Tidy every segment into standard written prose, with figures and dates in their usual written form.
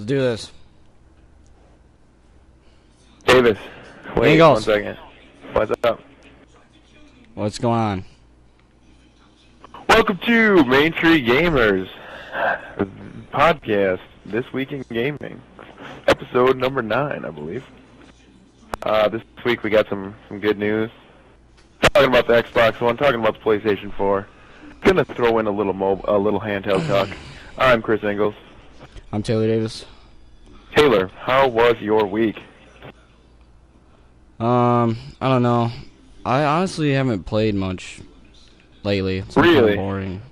Let's do this. Davis, wait Bengals. 1 second. What's up? What's going on? Welcome to Main Tree Gamers podcast, This Week in Gaming, episode number 9, I believe. This week we got some good news. Talking about the Xbox One, talking about the PlayStation 4. Gonna throw in a little handheld talk. I'm Chris Ingles. I'm Taylor Davis. Taylor, how was your week? I don't know. I honestly haven't played much lately. It's been Really? kind of boring.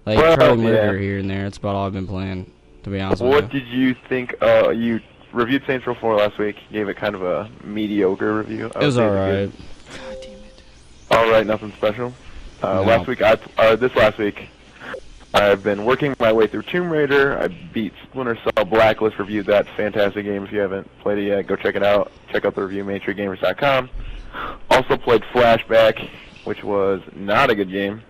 Like Well, Charlie Murder yeah. here and there. That's about all I've been playing, to be honest with What you. did you think? You reviewed Saints Row 4 last week. Gave it kind of a mediocre review. It was alright. Alright, nothing special. No. This last week, I've been working my way through Tomb Raider. I beat Splinter Cell Blacklist, reviewed that fantastic game. If you haven't played it yet, go check it out. Check out the review, MainStreetGamers.com. Also played Flashback, which was not a good game.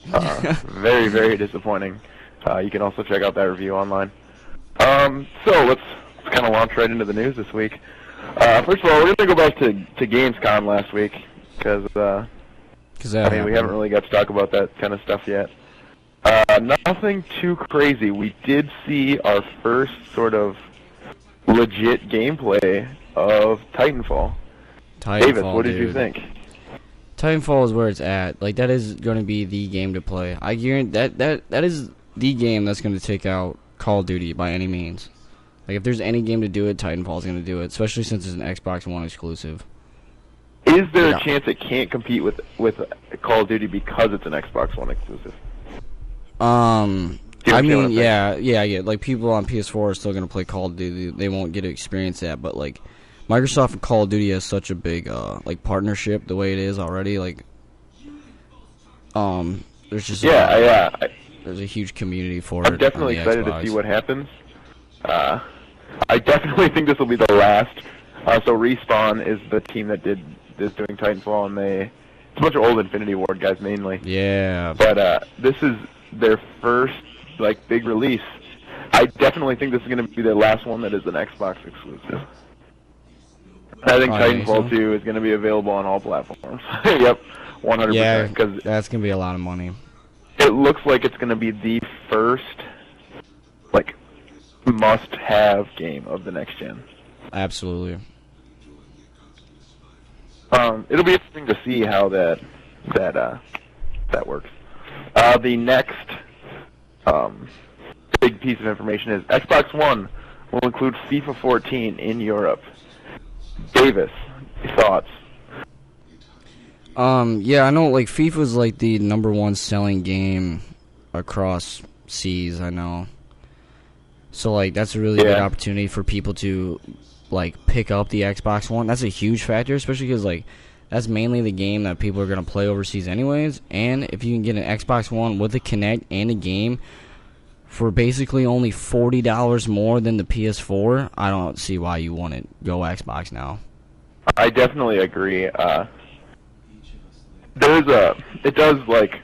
Very, very disappointing. You can also check out that review online. So let's kind of launch right into the news this week. First of all, we're going to go back to Gamescom last week, because we haven't really got to talk about that kind of stuff yet. Nothing too crazy. We did see our first sort of legit gameplay of Titanfall. Davis, what did you think? Titanfall is where it's at. Like, that is going to be the game to play. I guarantee that is the game that's going to take out Call of Duty by any means. Like, if there's any game to do it, Titanfall is going to do it, especially since it's an Xbox One exclusive. Is there a chance it can't compete with Call of Duty because it's an Xbox One exclusive? I mean, saying? yeah. Like, people on PS4 are still going to play Call of Duty. They won't get to experience that, but, like, Microsoft and Call of Duty has such a big, like, partnership the way it is already. Like, there's just there's a huge community for it. I'm definitely on the excited Xbox. to see what happens. I definitely think this will be the last. So Respawn is the team that is doing Titanfall, and it's a bunch of old Infinity Ward guys mainly. Yeah. But this is their first like big release. I definitely think this is going to be their last one that is an Xbox exclusive. I think Titanfall 2 is going to be available on all platforms. Yep, 100%. Yeah, because that's going to be a lot of money. it looks like it's going to be the first like must-have game of the next gen. Absolutely. It'll be interesting to see how that works. The next big piece of information is Xbox One will include FIFA 14 in Europe. Davis, thoughts? Yeah, I know, like, FIFA's, like, the #1 selling game across seas, I know. So, like, that's a really good opportunity for people to, like, pick up the Xbox One. That's a huge factor, especially because, like, that's mainly the game that people are going to play overseas anyways. And if you can get an Xbox One with a Kinect and a game for basically only $40 more than the PS4, I don't see why you wouldn't go Xbox now. I definitely agree. It does, like,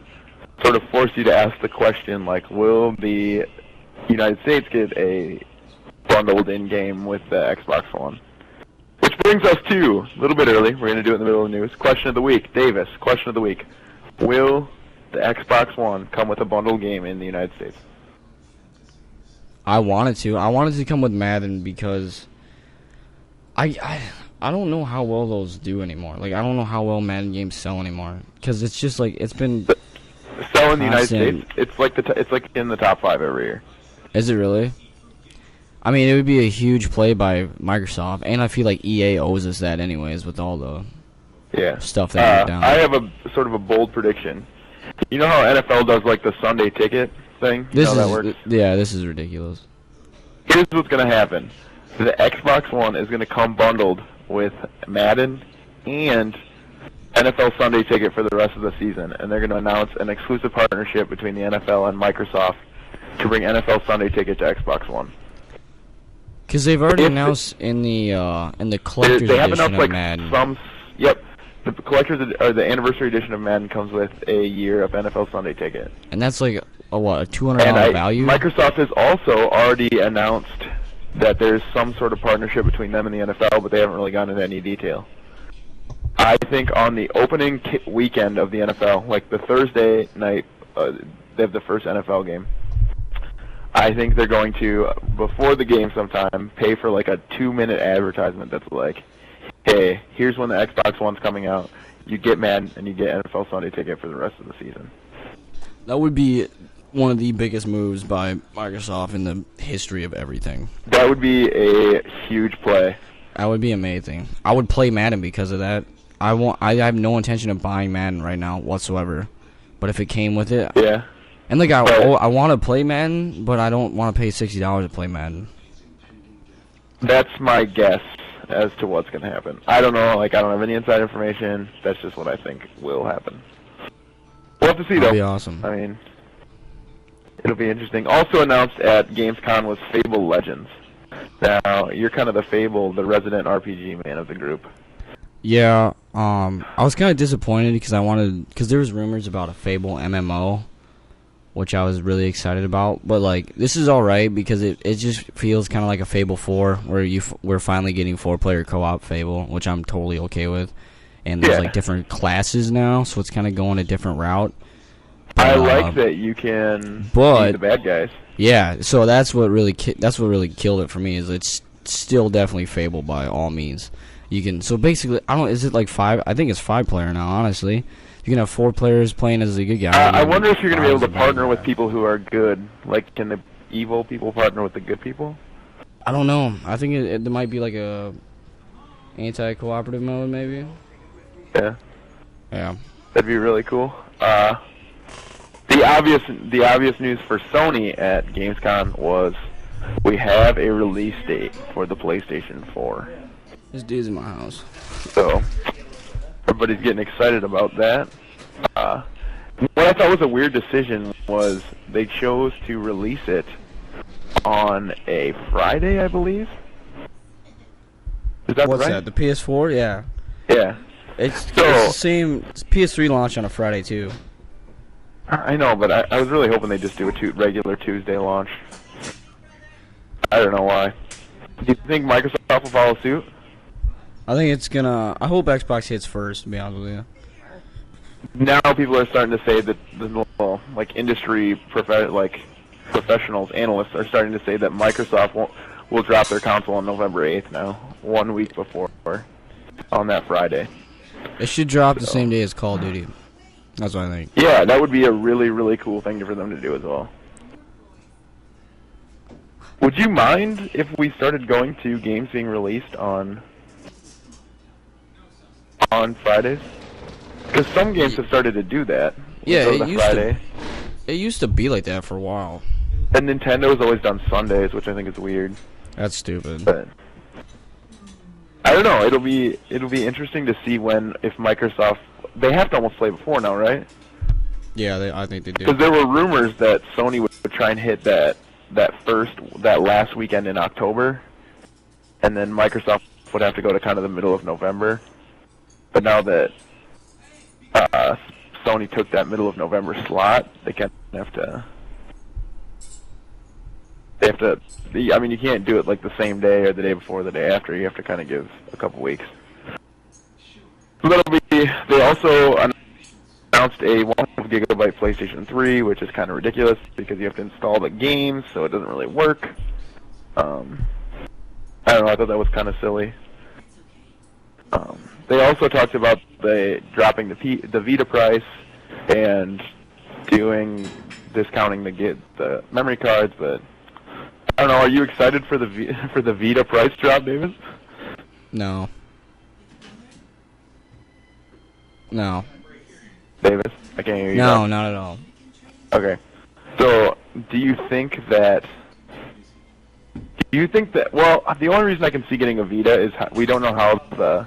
sort of force you to ask the question, like, will the United States get a bundled in-game with the Xbox One? Which brings us to, a little bit early, we're going to do it in the middle of the news, question of the week. Davis, question of the week. Will the Xbox One come with a bundled game in the United States? I wanted to. I wanted to come with Madden because I don't know how well those do anymore. Like, I don't know how well Madden games sell anymore because it's just like it's been sell in the United States. It's like it's like in the top 5 every year. Is it really? I mean, it would be a huge play by Microsoft, and I feel like EA owes us that anyways with all the stuff they have down. I have a sort of a bold prediction. You know how NFL does like the Sunday ticket thing? This how that works? This is ridiculous. Here's what's going to happen. The Xbox One is going to come bundled with Madden and NFL Sunday ticket for the rest of the season, and they're going to announce an exclusive partnership between the NFL and Microsoft to bring NFL Sunday ticket to Xbox One. Because they've already announced in the collector's edition of Madden. Yep. The collector's or the anniversary edition of Madden comes with a year of NFL Sunday ticket. And that's like a $200 value? Microsoft has also already announced that there's some sort of partnership between them and the NFL, but they haven't really gone into any detail. I think on the opening weekend of the NFL, like the Thursday night, they have the first NFL game. I think they're going to, before the game sometime, pay for like a 2-minute advertisement that's like, hey, here's when the Xbox One's coming out. You get Madden and you get NFL Sunday Ticket for the rest of the season. That would be one of the biggest moves by Microsoft in the history of everything. That would be a huge play. That would be amazing. I would play Madden because of that. I have no intention of buying Madden right now whatsoever. But if it came with it, yeah. And like I want to play Madden, but I don't want to pay $60 to play Madden. That's my guess as to what's going to happen. I don't know. Like, I don't have any inside information. That's just what I think will happen. We'll have to see, though. That'd be awesome. I mean, it'll be interesting. Also announced at Gamescom was Fable Legends. Now, you're kind of the resident RPG man of the group. Yeah, I was kind of disappointed because there was rumors about a Fable MMO, which I was really excited about. But like, this is all right because it just feels kind of like a Fable 4, where we're finally getting 4-player co-op Fable, which I'm totally okay with. And there's like different classes now, so it's kind of going a different route. But, I like that you can be the bad guys. Yeah, so that's what really killed it for me. Is it's still definitely Fable by all means. You can basically is it like 5? I think it's 5-player now. Honestly, you can have 4 players playing as a good guy. I wonder if you're gonna be able to partner with people who are good. Like, can the evil people partner with the good people? I don't know. I think there might be like a anti-cooperative mode, maybe. Yeah. Yeah. That'd be really cool. The obvious news for Sony at Gamescom was we have a release date for the PlayStation 4. This dude's in my house. So everybody's getting excited about that. What I thought was a weird decision was they chose to release it on a Friday, I believe. Is that What's right? that? The PS4? Yeah. Yeah. It's the same. It's PS3 launch on a Friday too. I know, but I was really hoping they'd just do a regular Tuesday launch. I don't know why. Do you think Microsoft will follow suit? I think it's gonna. I hope Xbox hits first, to be honest with you. Now people are starting to say that the industry professionals, analysts are starting to say that Microsoft will drop their console on November 8th now, 1 week before, on that Friday. It should drop the same day as Call of Duty. That's what I think. Yeah, that would be a really, really cool thing for them to do as well. Would you mind if we started going to games being released on Fridays? Because some games have started to do that. Yeah, it used to be like that for a while. And Nintendo's always done Sundays, which I think is weird. That's stupid. But I don't know. It'll be interesting to see if Microsoft. They have to almost play before now, right? Yeah, I think they do. Because there were rumors that Sony would try and hit that last weekend in October, and then Microsoft would have to go to kind of the middle of November. But now that Sony took that middle of November slot, they have to. I mean, you can't do it like the same day or the day before or the day after. You have to kind of give a couple weeks. So that'll be. They also announced a 1 gigabyte PlayStation 3, which is kind of ridiculous because you have to install the games, so it doesn't really work. I don't know. I thought that was kind of silly. They also talked about dropping the Vita price and discounting the memory cards, but I don't know. Are you excited for the Vita price drop, Davis? No. No. Davis, I can't hear you. No, not at all. Okay. So, do you think that? Well, the only reason I can see getting a Vita is we don't know how the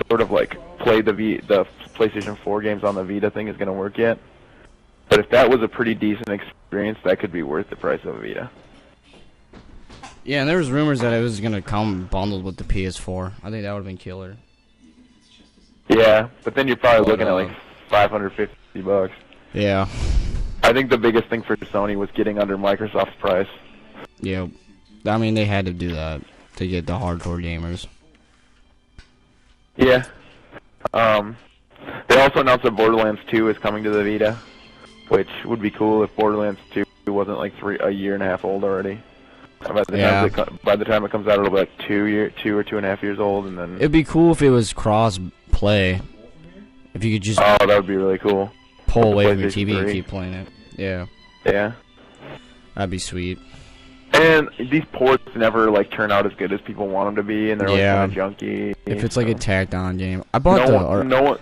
sort of like play the PlayStation 4 games on the Vita thing is going to work yet. But if that was a pretty decent experience, that could be worth the price of a Vita. Yeah, and there was rumors that it was going to come bundled with the PS4. I think that would have been killer. Yeah, but then you're probably looking at like $550. Yeah. I think the biggest thing for Sony was getting under Microsoft's price. Yeah. I mean, they had to do that to get the hardcore gamers. Yeah. They also announced that Borderlands 2 is coming to the Vita, which would be cool if Borderlands 2 wasn't like a year and a half old already. By the time it comes out, it'll be like 2 or 2.5 years old, and then. It'd be cool if it was cross play. If you could just. Oh, that would be really cool. Pull away from your TV and keep playing it. Yeah. Yeah. That'd be sweet. And these ports never like turn out as good as people want them to be, and they're like kind of junky. If it's like a tacked on game, I bought I No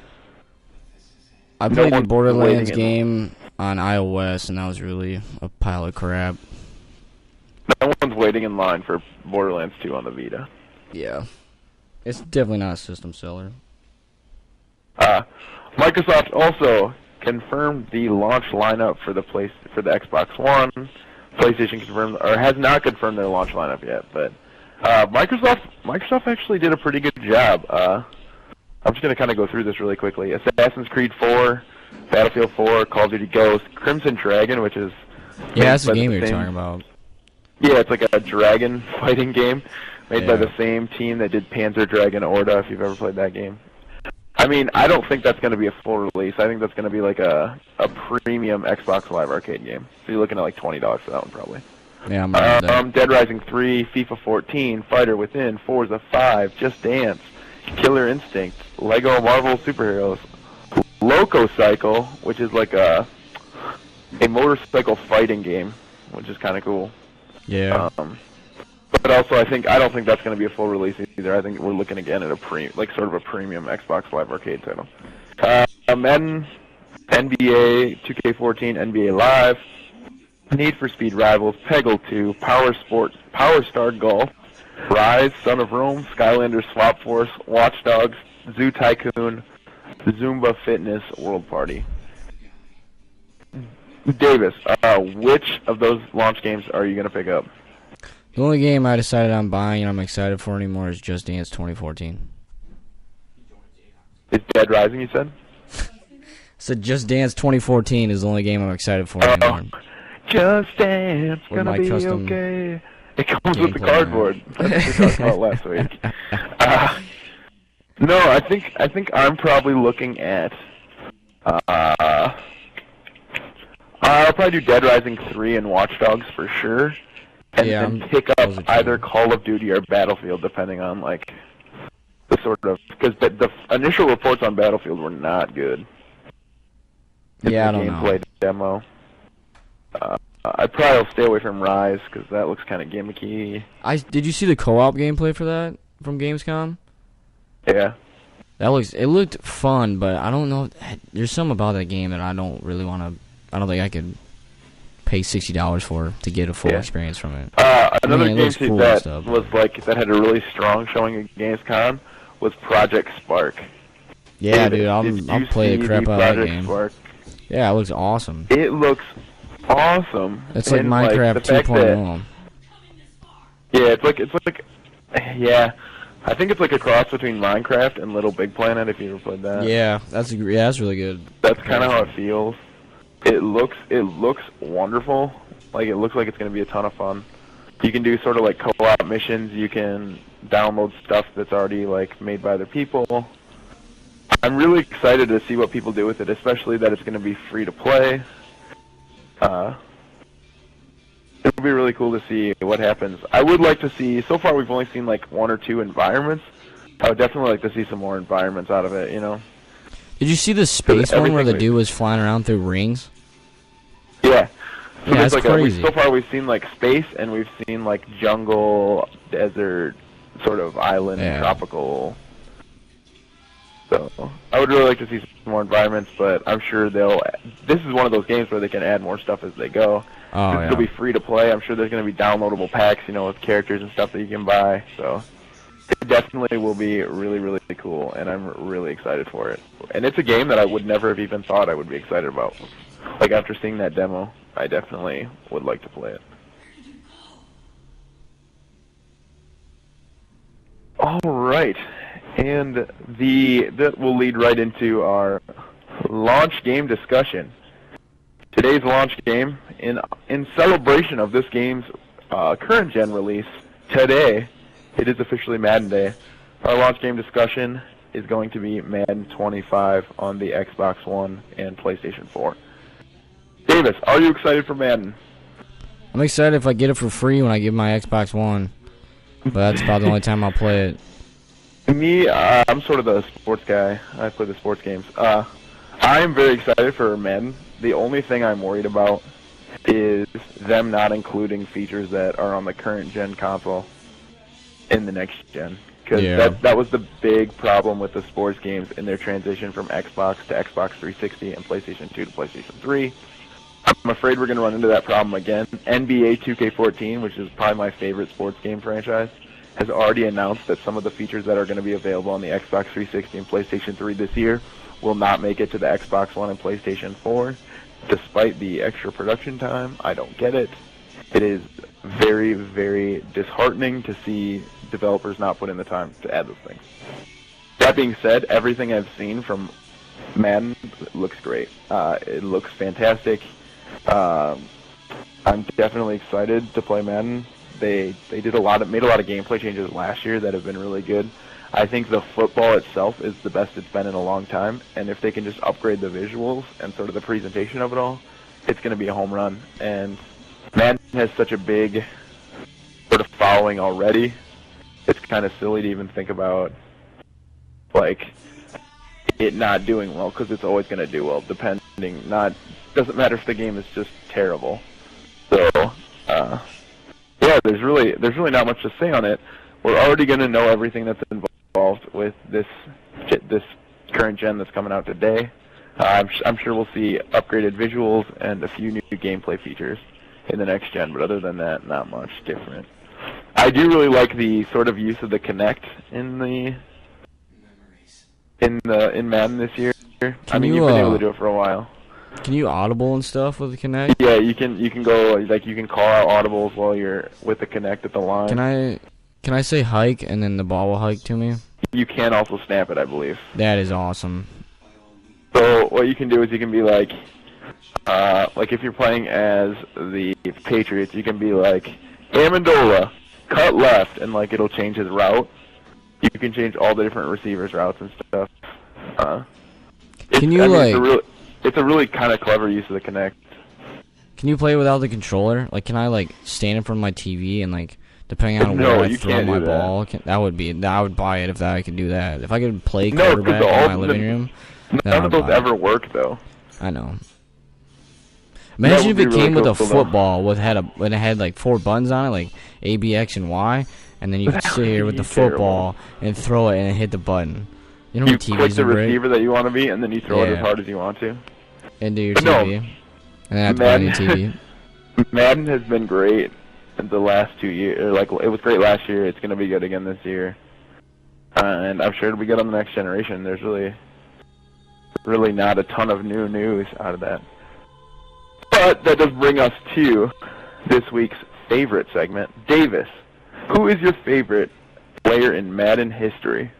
played the one's Borderlands waiting game on iOS, and that was really a pile of crap. No one's waiting in line for Borderlands 2 on the Vita. Yeah. It's definitely not a system seller. Microsoft also confirmed the launch lineup for the Xbox One. PlayStation confirmed, or has not confirmed their launch lineup yet, but Microsoft actually did a pretty good job. I'm just going to kind of go through this really quickly. Assassin's Creed 4, Battlefield 4, Call of Duty Ghosts, Crimson Dragon, which is... Yeah, that's the game you're talking about. Yeah, it's like a dragon fighting game made by the same team that did Panzer Dragon Orta, if you've ever played that game. I mean, I don't think that's going to be a full release. I think that's going to be like a premium Xbox Live Arcade game. So you're looking at like $20 for that one, probably. Yeah, I'm Dead Rising 3, FIFA 14, Fighter Within, Forza 5, Just Dance, Killer Instinct, Lego Marvel Superheroes, Loco Cycle, which is like a motorcycle fighting game, which is kind of cool. Yeah. But also, I don't think that's going to be a full release either. I think we're looking again at a sort of a premium Xbox Live Arcade title. Madden, NBA 2K14, NBA Live, Need for Speed Rivals, Peggle 2, Power Star Golf, Rise, Son of Rome, Skylanders Swap Force, Watch Dogs, Zoo Tycoon, Zumba Fitness, World Party. Davis, which of those launch games are you going to pick up? The only game I decided on buying and I'm excited for anymore is Just Dance 2014. It's Dead Rising, you said? So Just Dance 2014 is the only game I'm excited for anymore. Just Dance, gonna be okay. It comes with the cardboard. That's what we talked about last week. No, I think I'm probably looking at... I'll probably do Dead Rising 3 and Watch Dogs for sure. And then pick up either Call of Duty or Battlefield, depending on, like, the sort of... Because the initial reports on Battlefield were not good. Yeah, I don't know. Gameplay demo. I probably will stay away from Rise, because that looks kind of gimmicky. Did you see the co-op gameplay for that from Gamescom? Yeah. It looked fun, but I don't know. There's something about that game that I don't really want to... I don't think I could pay $60 for to get a full experience from it. Another game cool that was like that had a really strong showing at Gamescom was Project Spark. Yeah, dude, I'll play the crap out of that game. Spark? Yeah, it looks awesome. It looks awesome. It's like Minecraft 2.0. Yeah, it's like yeah. I think it's like a cross between Minecraft and Little Big Planet. If you ever played that. Yeah, that's really good. That's kind of how it feels. It looks wonderful. Like, it looks like it's going to be a ton of fun. You can do sort of like co-op missions. You can download stuff that's already like made by other people. I'm really excited to see what people do with it, especially that it's going to be free to play. It'll be really cool to see what happens. I would like to see, so far we've only seen like 1 or 2 environments. I would definitely like to see some more environments out of it, you know? Did you see the space one where the dude was flying around through rings? Yeah. So yeah, that's like crazy. So far we've seen like space, and we've seen like jungle, desert, sort of island, tropical. So I would really like to see some more environments, but I'm sure this is one of those games where they can add more stuff as they go. Oh, It'll be free to play. I'm sure there's going to be downloadable packs, you know, with characters and stuff that you can buy. So it definitely will be really, really cool, and I'm really excited for it. And it's a game that I would never have even thought I would be excited about. Like, after seeing that demo, I definitely would like to play it. All right. And that will lead right into our launch game discussion. Today's launch game, in celebration of this game's current gen release today. It is officially Madden Day. Our launch game discussion is going to be Madden 25 on the Xbox One and PlayStation 4. Davis, are you excited for Madden? I'm excited if I get it for free when I get my Xbox One. But that's about the only time I'll play it. Me, I'm sort of the sports guy. I play the sports games. I'm very excited for Madden. The only thing I'm worried about is them not including features that are on the current gen console in the next gen. Because that was the big problem with the sports games in their transition from Xbox to Xbox 360 and PlayStation 2 to PlayStation 3. I'm afraid we're going to run into that problem again. NBA 2K14, which is probably my favorite sports game franchise, has already announced that some of the features that are going to be available on the Xbox 360 and PlayStation 3 this year will not make it to the Xbox One and PlayStation 4. Despite the extra production time, I don't get it. It is very, very disheartening to see developers not put in the time to add those things. That being said, everything I've seen from Madden looks great. It looks fantastic. I'm definitely excited to play Madden. They made a lot of gameplay changes last year that have been really good. I think the football itself is the best it's been in a long time, and if they can just upgrade the visuals and sort of the presentation of it all, it's going to be a home run. And Madden has such a big sort of following already. It's kind of silly to even think about like it not doing well, because it's always going to do well. Doesn't matter if the game is just terrible. So yeah, there's really not much to say on it. We're already going to know everything that's involved with this current gen that's coming out today. I'm sure we'll see upgraded visuals and a few new gameplay features in the next gen, but other than that, not much different. I do really like the sort of use of the Kinect in Madden this year. You've been able to do it for a while. Can you audible and stuff with the Kinect? Yeah, you can go, like, you can call out audibles while you're with the Kinect at the line. Can I say hike and then the ball will hike to me? You can also snap it, I believe. That is awesome. So what you can do is you can be like if you're playing as the Patriots, you can be like, Amendola, cut left, and like it'll change his route. You can change all the different receivers' routes and stuff. It's a really kind of clever use of the Kinect. Can you play without the controller? Like, can I like stand in front of my TV and like, depending on where I throw my ball, I would buy it if I could do that. If I could play quarterback in my living room. None of those ever work though. I know. Imagine if it came with a football when it had like 4 buttons on it, like A, B, X, and Y, and then you could sit here with the football and throw it and hit the button. You know, you click the receiver that you want to be, and then you throw it as hard as you want to. Into your TV. And then have to buy a new TV. Madden has been great the last 2 years. Like, it was great last year. It's going to be good again this year. And I'm sure it'll be good on the next generation. There's really not a ton of new news out of that. But that does bring us to this week's favorite segment. Davis, who is your favorite player in Madden history?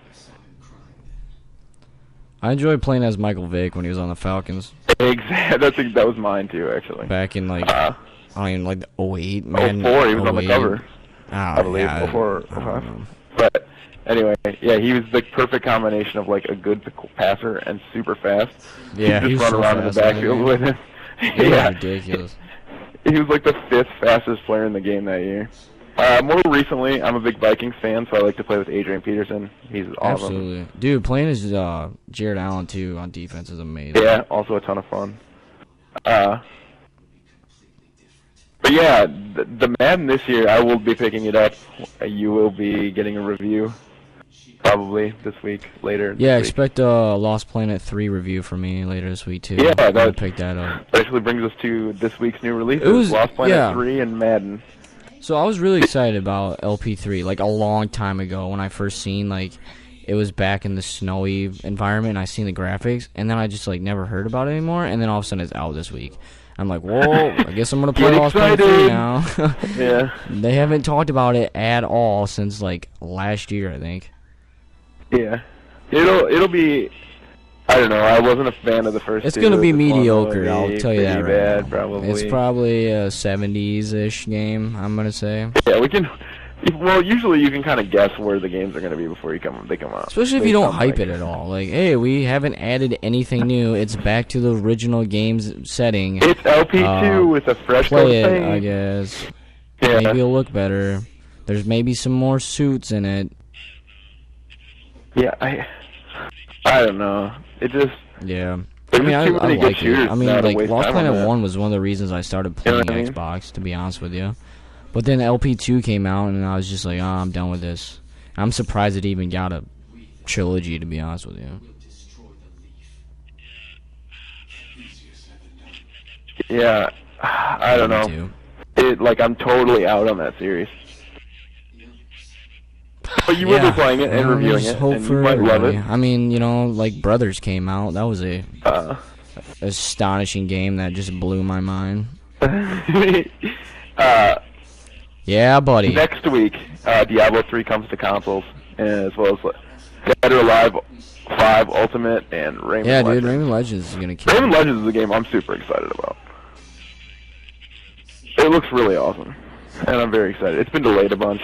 I enjoyed playing as Michael Vick when he was on the Falcons. Exactly. That was mine too, actually. Back in like, I don't even like the 08, man. 04, he was on the cover. I believe 04 or 05. But anyway, yeah, he was the perfect combination of like a good passer and super fast. Yeah, he just run around in the backfield with him. Yeah, ridiculous. He was like the 5th fastest player in the game that year. More recently, I'm a big Vikings fan, so I like to play with Adrian Peterson. He's awesome. Absolutely. Dude, playing as Jared Allen, too, on defense is amazing. Yeah, also a ton of fun. But yeah, the Madden this year, I will be picking it up. You will be getting a review probably this week, later. Yeah, expect a Lost Planet 3 review from me later this week, too. Yeah, I'll pick that up. Actually brings us to this week's new releases, Lost Planet 3 and Madden. So I was really excited about LP3, like a long time ago when I first seen, like, it was back in the snowy environment and I seen the graphics, and then I just, like, never heard about it anymore, and then all of a sudden it's out this week. I'm like, whoa, I guess I'm going to play Lost Planet 3 now. Yeah. They haven't talked about it at all since, like, last year, I think. Yeah. It'll be... I don't know. I wasn't a fan of the first. It's two. gonna be This one mediocre. will I'll be tell you that pretty right bad, now. Probably. It's probably a 70s-ish game. I'm gonna say. Yeah, we can. Well, usually you can kind of guess where the games are gonna be before they come out. Especially if They you don't come, hype like- it at all. Like, hey, we haven't added anything new. It's back to the original game's setting. It's LP2 with a fresh coat Play of it, paint. I guess. Yeah. Maybe it'll look better. There's maybe some more suits in it. Yeah, I don't know. It just. Yeah. I There's mean, just too I many good like it. shooters I mean, now to like, waste Lost time on Planet that. 1 was one of the reasons I started You know playing what I mean? Xbox, to be honest with you. But then LP2 came out, and I was just like, oh, I'm done with this. I'm surprised it even got a trilogy, to be honest with you. Yeah, I don't know. Too. I'm totally out on that series. But you will be playing it and reviewing there's it, hope and for you might love everybody. it. I mean, like Brothers came out. That was a Uh, astonishing game that just blew my mind. uh, Yeah, buddy. next week, Diablo 3 comes to consoles, as well as Dead or Alive 5 Ultimate and Rayman Yeah, Legends. dude, Rayman Legends is gonna kill. Rayman Legends is a game I'm super excited about. It looks really awesome, and I'm very excited. It's been delayed a bunch,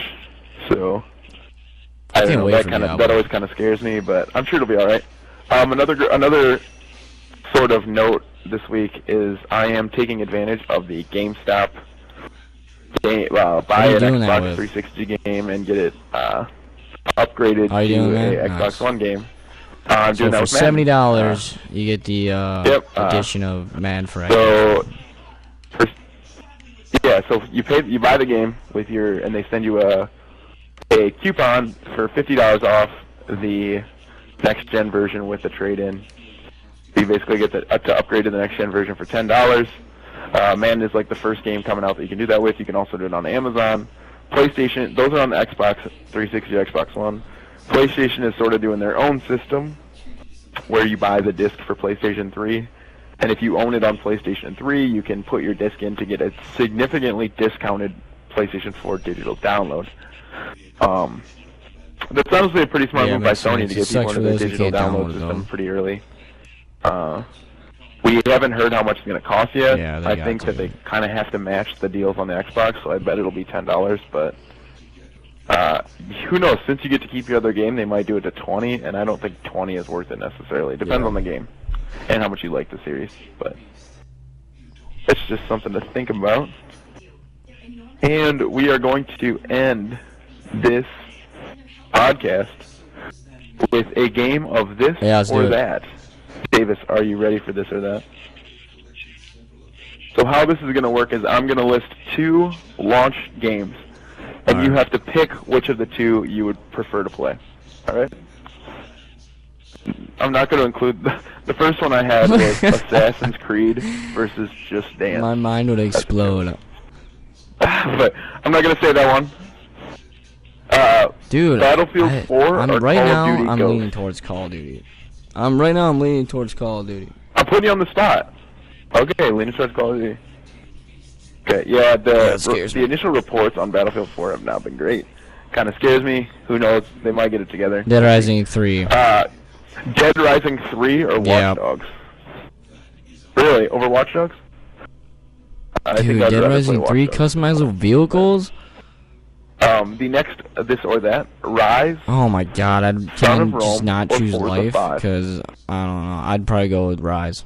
so I don't can't know. wait That for that Diablo. always kind of scares me, but I'm sure it'll be all right. Another sort of note this week is I am taking advantage of the GameStop buy are you an doing that Xbox with? 360 game and get it upgraded Are you to doing a that? Xbox Nice. One game. I'm So doing that for with Madden. $70, you get the Yep, edition of Madden for Xbox. So, so you buy the game with and they send you a coupon for $50 off the next gen version with the trade-in. You basically get to upgrade to the next gen version for $10. Madden is like the first game coming out that you can do that with. You can also do it on Amazon, PlayStation. Those are on the Xbox 360, Xbox One. PlayStation is sort of doing their own system where you buy the disc for PlayStation 3. And if you own it on PlayStation 3, you can put your disc in to get a significantly discounted PlayStation 4 digital download. That's honestly a pretty smart move by makes Sony sense. to It get people sucks into for the those who digital can't download download system them. pretty early. We haven't heard how much it's going to cost yet. Yeah, they I got think to. that they kind of have to match the deals on the Xbox, so I bet it'll be $10. But who knows? Since you get to keep your other game, they might do it to 20, and I don't think 20 is worth it necessarily. It depends Yeah. on the game and how much you like the series. But it's just something to think about. And we are going to end this podcast with a game of this Yeah, let's do or it. that. Davis, are you ready for this or that? So how this is going to work is I'm going to list 2 launch games, and you Alright. have to pick which of the 2 you would prefer to play. All right? I'm not going to include the first one I had was Assassin's Creed versus Just Dance. My mind would explode. But I'm not going to say that one. Dude, Battlefield 4 I'm or right Call of now, Duty I'm Ghosts? leaning towards Call of Duty. I'm leaning towards Call of Duty. I'm putting you on the spot. Okay, leaning towards Call of Duty. Okay, yeah, That scares the me. initial reports on Battlefield 4 have not been great. Kind of scares me. Who knows? They might get it together. Dead Rising 3. Dead Rising 3 or Yeah. Watch Dogs? Really? Over Watch Dogs? I Dude, I'd Dead rather Rising play 3 Watch Dogs. customizable vehicles? The next this or that, Rise. Oh my god, Son can I of just Rome not or choose Forza life? 5? Because, I don't know, I'd probably go with Rise.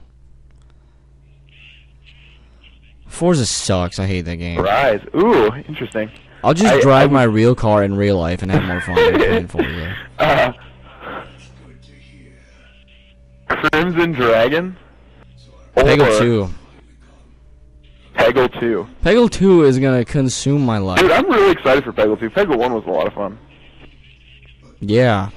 Forza sucks, I hate that game. Rise. Ooh, interesting. I'll just I drive would- my real car in real life and have more fun than playing Forza. Crimson Dragon. Peggle or 2. Peggle 2. Peggle 2 is gonna consume my life. Dude, I'm really excited for Peggle 2. Peggle 1 was a lot of fun. Yeah.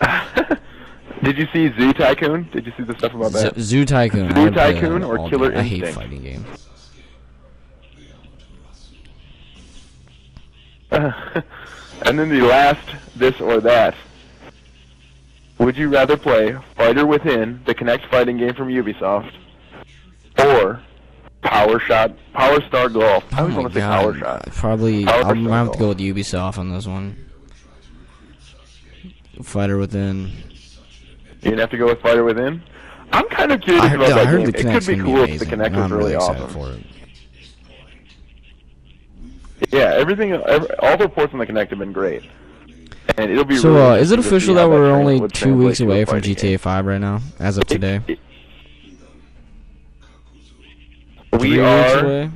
Did you see Zoo Tycoon? Did you see the stuff about that? Zoo Tycoon. Zoo I would play that Tycoon or all Killer day. I hate Instinct? fighting games. And then the last this or that. Would you rather play Fighter Within, the Kinect fighting game from Ubisoft, or Power Star Golf? I Oh always my want to say god. Power Shot. Probably, Power I'm gonna have to Star go with Ubisoft on this one. Fighter Within. You'd have to go with Fighter Within? I'm kind of curious about I that heard game. the It could Kinect's be gonna be cool if the amazing. Kinect and was I'm really excited awesome. for it. Yeah, all the reports on the Kinect have been great. And it'll be So, really is it interesting to see official how that we're only would 2 weeks translate to a away from fighting GTA game. 5 right now, as of today? We 3 weeks are away?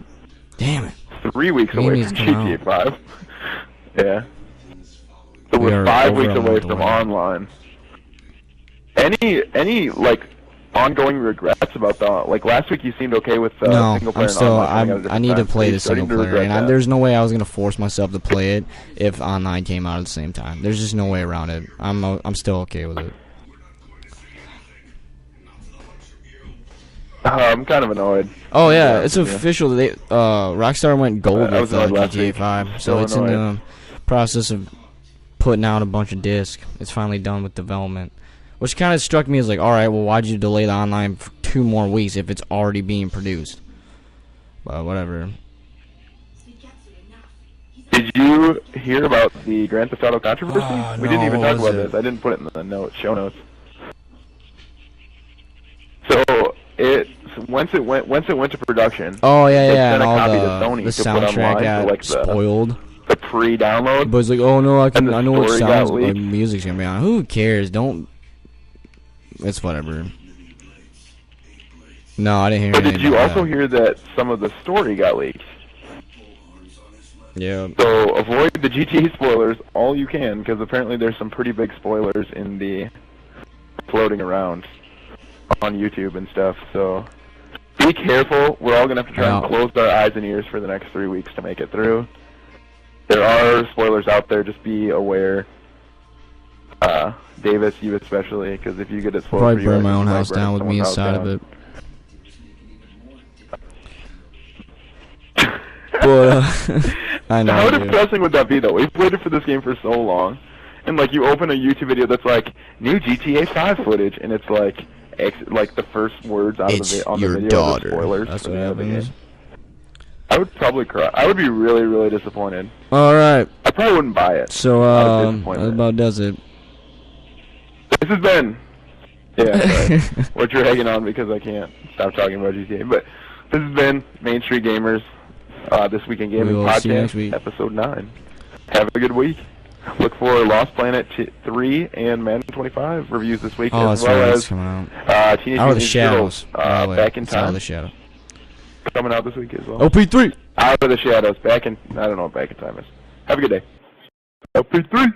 Damn it. 3 weeks Game away needs from to come GTA 5. Yeah. So We we're are 5 over weeks a away month from away. online. Any like ongoing regrets about the like last week? You seemed okay with No, single player I'm still. and online coming out at I need to different play the times. So you're single starting to player, regret and that. there's no way I was gonna force myself to play it if online came out at the same time. There's just no way around it. I'm still okay with it. I'm kind of annoyed. Oh yeah, Yeah, it's yeah. official. They Rockstar went gold I with was annoyed last GTA week. 5, so Still it's in annoyed. the process of putting out a bunch of discs. It's finally done with development, which kind of struck me as like, all right, well, why'd you delay the online for 2 more weeks if it's already being produced? But whatever. Did you hear about the Grand Theft Auto controversy? We didn't no, even what talk was about it? this. I didn't put it in the show notes. So once it went to production. Oh yeah, they yeah, sent and a all copy to Sony the to put soundtrack online got for like spoiled. the pre-download. But it's like, oh no, And the I know what story got sounds like leaked. music's gonna be on. Who cares? Don't. It's whatever. No, I didn't hear But anything did you about also that. hear that some of the story got leaked? Yeah. So avoid the GTA spoilers all you can, because apparently there's some pretty big spoilers in the floating around on YouTube and stuff. So be careful. We're all gonna have to try and Yeah. close our eyes and ears for the next 3 weeks to make it through. There are spoilers out there. Just be aware. Davis, you especially, because if you get it spoiled, Probably for you, burn my you own might house burn down with me someone's inside house of down. it. But I know. How dude. depressing would that be, though? We've waited for this game for so long, and like you open a YouTube video that's like new GTA 5 footage, and it's like the first words out It's of the on your the video are daughter. the spoilers. That's for what the other happens. game. I would probably cry. I would be really, really disappointed. All right. I probably wouldn't buy it. So Out of that disappointment. about does it. This has been. Yeah, sorry. We're dragging on because I can't stop talking about GTA. But this has been Main Street Gamers, This Week in Gaming We will see you next Podcast, week. Episode 9. Have a good week. Look for Lost Planet 3 and Madden 25 reviews this week, Oh, as that's right. well It's as coming out. Teenage Out of the Mutant Ninja shadows. Turtles, By the way. Back in It's Out of Time, the shadow. coming out this week as well. OP3. Out of the Shadows, I don't know what Back in Time is. Have a good day. OP3!